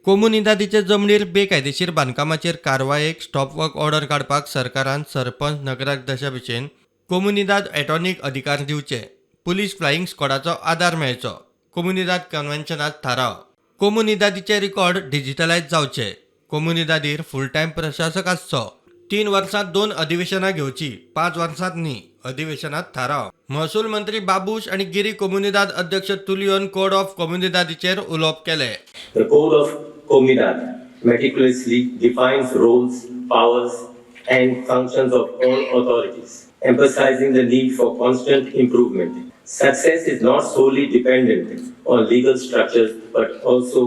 कोमुनिदादीचे जमनीर बेकायदेशीर बांदकामाचेर कारवायेक stop work order काडपाक सरकारान सरपंच नगराध्यक्षा भशेन कोमुनिदाद एटॉर्नीक अधिकार दिवचे, पुलीस फ्लाईंग स्क्वॉडाचो आदार मेळचो, कोमुनिदाद कन्व्हेन्शनात थाराव, कोमुनिदादीचे रिकॉर्ड डिजिटलायज जावचे, कोमुनिदादीर फूल टायम प्रशासक आसचो, 3 वर्सांत 2 अधिवेशनां घेवची, 5 वर्सांत न्ही, अधिवेशनात थाराव. महसूल मंत्री बाबूश आणि गिरी कोमुनिदाद अध्यक्ष तुलियोन कोड ऑफ कोमुनिदादीचेर उलोवप केले. The Code of Comunidad meticulously defines roles, powers, and functions of all authorities, emphasizing the need for constant improvement. Success is not solely dependent on legal structures, but also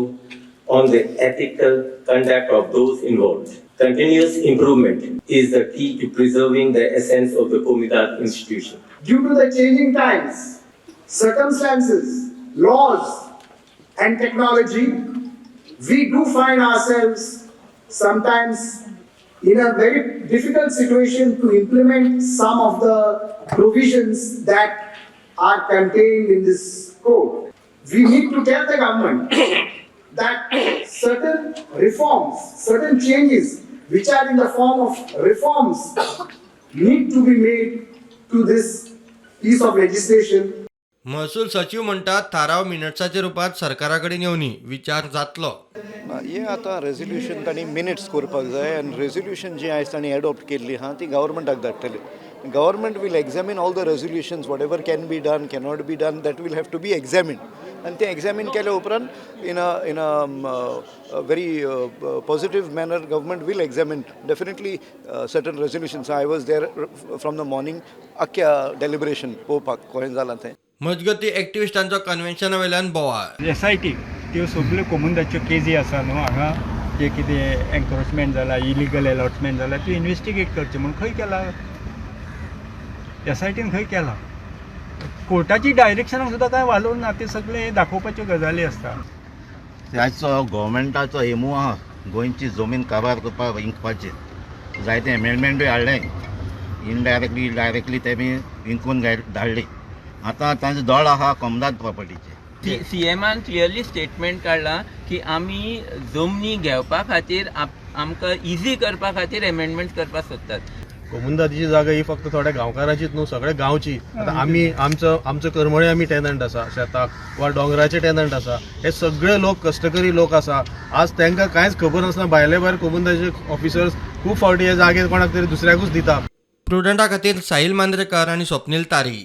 on the ethical conduct of those involved. Continuous improvement is the key to preserving the essence of the Comunidad institution. Due to the changing times, circumstances, laws, and technology, we do find ourselves sometimes in a very difficult situation to implement some of the provisions that are contained in this code. We need to tell the government that certain reforms, certain changes which are in the form of reforms need to be made to this piece of legislation. महसूल सचिव म्हणटात थाराव मिनिट्साच्या रुपात सरकारा कडेन येवनी विचार जातलो. हे आतां रेजोल्युशन तांणी मिनिट्स करपाक जाय आनी रेजोल्युशन जी आयज तांणी एडॉप्ट केल्ली आहा ती गव्हर्मेंटाक धाडटले. Government will examine all the resolutions what ever can be done cannot be done that will have to be examine आनी ते एक्झामीन केल्या उपरांत in a very positive manner government will examine definitely certain resolutions. I was there from the morning आख्या deliberation पळोवपाक कळें जालां तें. मजगती एक्टिविस्टांचो कन्व्हेन्शना वयल्यान बोवाळ. SIT त्यो सगल्यो कोमुनिदाच्यो केजी आसा न्हू हांगा जे कितें एन्क्रोचमेंट जाला इलिगल अलॉटमेंट जाला त्यो इन्वेस्टिगेट करचे म्हूण खंय केला SITन खंय केला. कोर्टाची डायरेक्शनाक सुद्दां कांय वालोर ना. ते सगळे दाखोवपाच्यो गजाली आसता. त्याचो गव्हर्मेंटाचो एमू आहा गोंयची जमीन काबार करपाक विकपाचेर जायते एमेंडमेंटूय हाडले. इनडायरेक्टली डायरेक्टली तेमी विकून धाडले. आतां तांचो दळ आहा कोमुनिदाद प्रॉपर्टीचे. CMान क्लियरली स्टेटमेंट काडला की आमी जमनी घेवपा खातीर आमकां इजी करपा खातीर एमेंडमेंट करपाक सोदतात. कोमुनिदादीची जागा ही फक्त थोड्या गांवकारांचीच न्हू, सगळ्या गांवची. आतां आमी आमचो करमळे आमी टेनंट आसा शेताक वा दोंगराचे टेनंट आसा. हे सगळे लोक कश्टकरी लोक आसा. आज तांकां कांयच खबर नासतना भायले भायर कोमुनिदादीचे ऑफिसर्स खूब फावटी हे जागे कोणाक तरी दुसऱ्याकूच दिता. प्रुडंटा खातीर साहिल मांद्रेकर आनी स्वप्नील तारी.